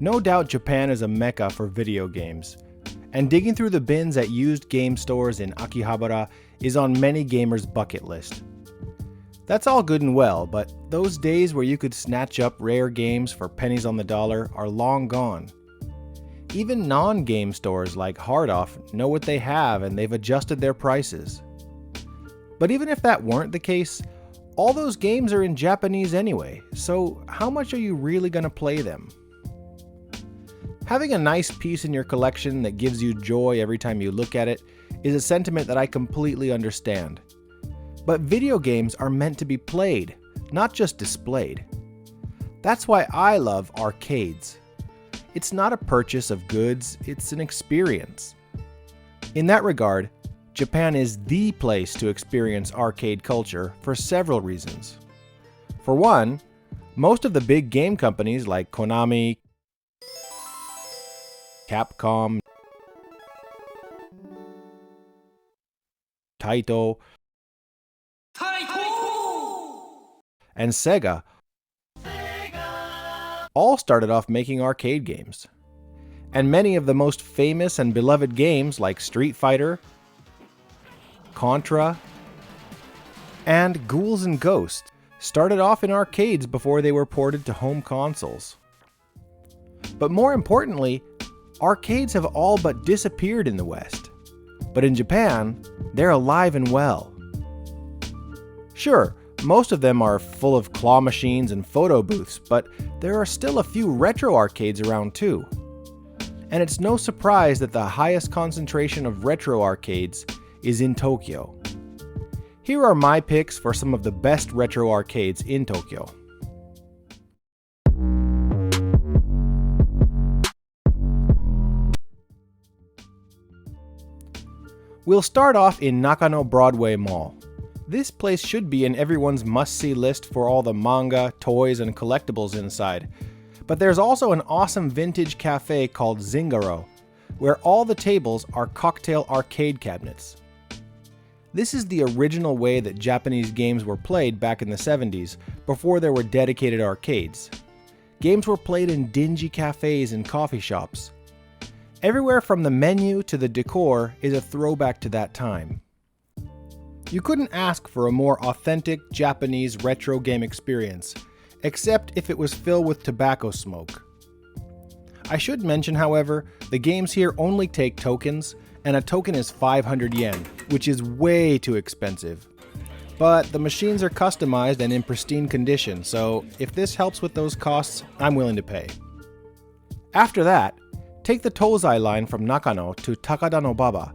No doubt Japan is a mecca for video games, and digging through the bins at used game stores in Akihabara is on many gamers' bucket list. That's all good and well, but those days where you could snatch up rare games for pennies on the dollar are long gone. Even non-game stores like Hardoff know what they have and they've adjusted their prices. But even if that weren't the case, all those games are in Japanese anyway, so how much are you really going to play them? Having a nice piece in your collection that gives you joy every time you look at it is a sentiment that I completely understand. But video games are meant to be played, not just displayed. That's why I love arcades. It's not a purchase of goods, it's an experience. In that regard, Japan is the place to experience arcade culture for several reasons. For one, most of the big game companies like Konami, Capcom, Taito, and Sega all started off making arcade games. And many of the most famous and beloved games like Street Fighter, Contra, and Ghouls and Ghosts started off in arcades before they were ported to home consoles. But more importantly, arcades have all but disappeared in the West. But in Japan, they're alive and well. Sure, most of them are full of claw machines and photo booths, but there are still a few retro arcades around too. And it's no surprise that the highest concentration of retro arcades is in Tokyo. Here are my picks for some of the best retro arcades in Tokyo. We'll start off in Nakano Broadway Mall. This place should be in everyone's must-see list for all the manga, toys, and collectibles inside. But there's also an awesome vintage cafe called Zingaro, where all the tables are cocktail arcade cabinets. This is the original way that Japanese games were played back in the 70s, before there were dedicated arcades. Games were played in dingy cafes and coffee shops. Everywhere from the menu to the decor is a throwback to that time. You couldn't ask for a more authentic Japanese retro game experience, except if it was filled with tobacco smoke. I should mention, however, the games here only take tokens, and a token is 500 yen, which is way too expensive. But the machines are customized and in pristine condition, so if this helps with those costs, I'm willing to pay. After that, take the Tozai line from Nakano to Takadanobaba.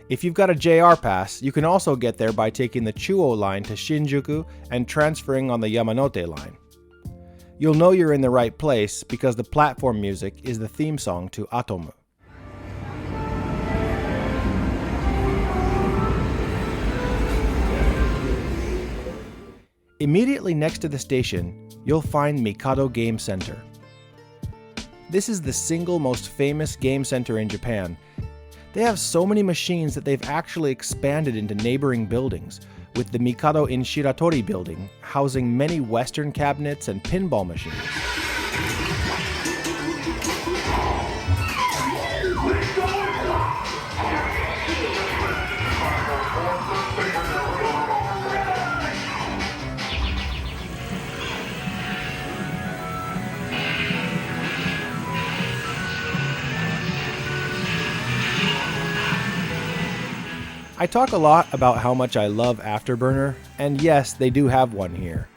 If you've got a JR pass, you can also get there by taking the Chuo line to Shinjuku and transferring on the Yamanote line. You'll know you're in the right place because the platform music is the theme song to Atomu. Immediately next to the station, you'll find Mikado Game Center. This is the single most famous game center in Japan. They have so many machines that they've actually expanded into neighboring buildings, with the Mikado in Shiratori building housing many Western cabinets and pinball machines. I talk a lot about how much I love Afterburner, and yes, they do have one here.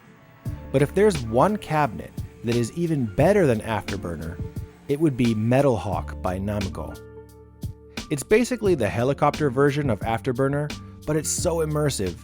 But if there's one cabinet that is even better than Afterburner, it would be Metal Hawk by Namco. It's basically the helicopter version of Afterburner, but it's so immersive.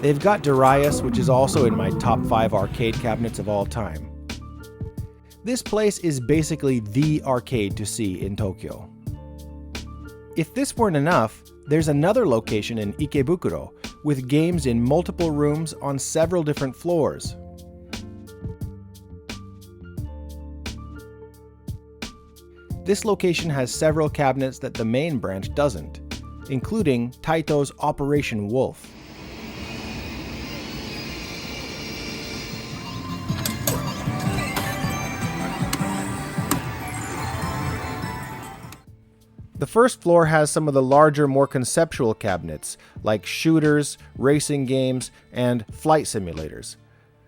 They've got Darius, which is also in my top 5 arcade cabinets of all time. This place is basically the arcade to see in Tokyo. If this weren't enough, there's another location in Ikebukuro with games in multiple rooms on several different floors. This location has several cabinets that the main branch doesn't, including Taito's Operation Wolf. The first floor has some of the larger, more conceptual cabinets, like shooters, racing games, and flight simulators.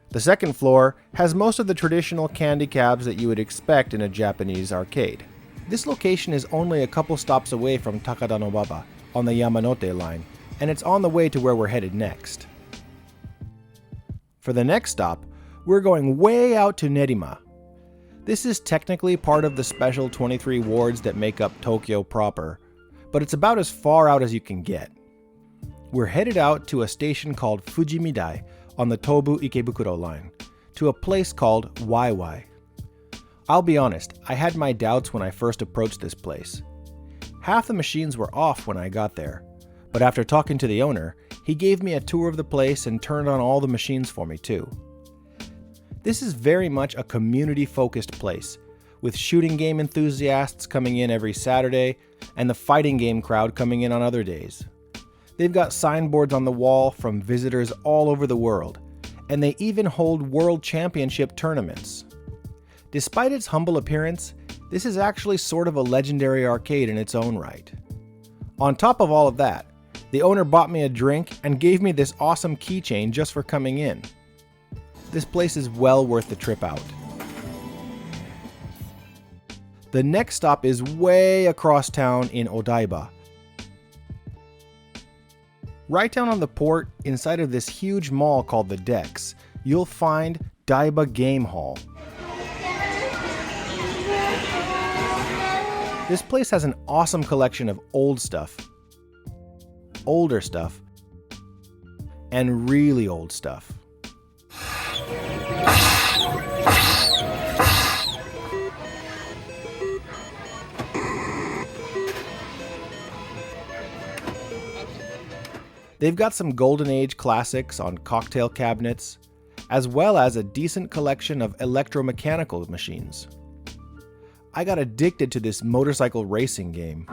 The second floor has most of the traditional candy cabs that you would expect in a Japanese arcade. This location is only a couple stops away from Takadanobaba on the Yamanote line, and it's on the way to where we're headed next. For the next stop, we're going way out to Nerima. This is technically part of the special 23 wards that make up Tokyo proper, but it's about as far out as you can get. We're headed out to a station called Fujimidai on the Tobu Ikebukuro line, to a place called Waiwai. I'll be honest, I had my doubts when I first approached this place. Half the machines were off when I got there, but after talking to the owner, he gave me a tour of the place and turned on all the machines for me too. This is very much a community-focused place, with shooting game enthusiasts coming in every Saturday and the fighting game crowd coming in on other days. They've got signboards on the wall from visitors all over the world, and they even hold World Championship tournaments. Despite its humble appearance, this is actually sort of a legendary arcade in its own right. On top of all of that, the owner bought me a drink and gave me this awesome keychain just for coming in. This place is well worth the trip out. The next stop is way across town in Odaiba. Right down on the port, inside of this huge mall called the Decks, you'll find Daiba Game Hall. This place has an awesome collection of old stuff, older stuff, and really old stuff. They've got some Golden Age classics on cocktail cabinets, as well as a decent collection of electromechanical machines. I got addicted to this motorcycle racing game.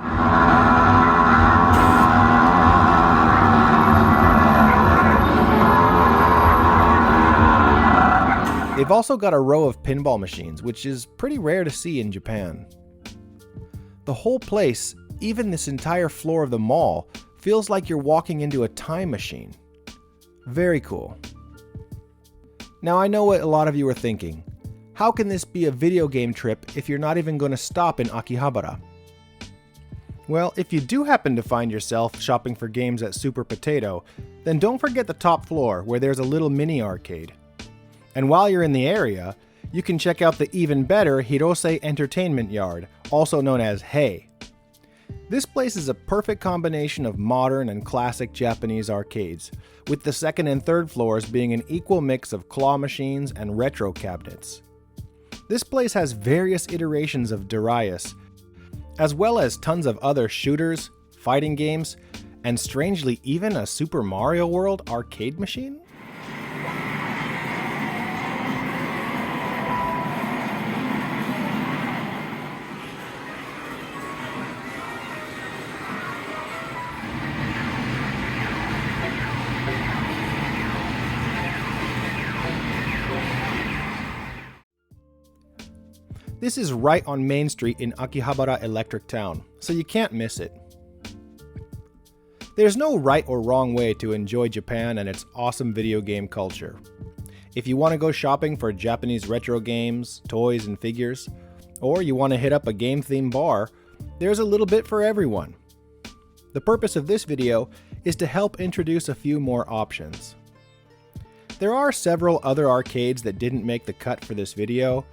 They've also got a row of pinball machines, which is pretty rare to see in Japan. The whole place, even this entire floor of the mall, feels like you're walking into a time machine. Very cool. Now I know what a lot of you are thinking. How can this be a video game trip if you're not even going to stop in Akihabara? Well, if you do happen to find yourself shopping for games at Super Potato, then don't forget the top floor where there's a little mini arcade. And while you're in the area, you can check out the even better Hirose Entertainment Yard, also known as Hey. This place is a perfect combination of modern and classic Japanese arcades, with the second and third floors being an equal mix of claw machines and retro cabinets. This place has various iterations of Darius, as well as tons of other shooters, fighting games, and strangely even a Super Mario World arcade machine? This is right on Main Street in Akihabara Electric Town, so you can't miss it. There's no right or wrong way to enjoy Japan and its awesome video game culture. If you want to go shopping for Japanese retro games, toys, and figures, or you want to hit up a game-themed bar, there's a little bit for everyone. The purpose of this video is to help introduce a few more options. There are several other arcades that didn't make the cut for this video,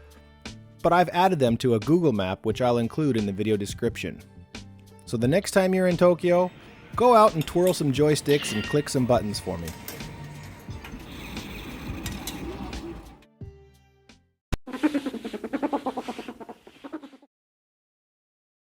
but I've added them to a Google map which I'll include in the video description. So the next time you're in Tokyo, go out and twirl some joysticks and click some buttons for me.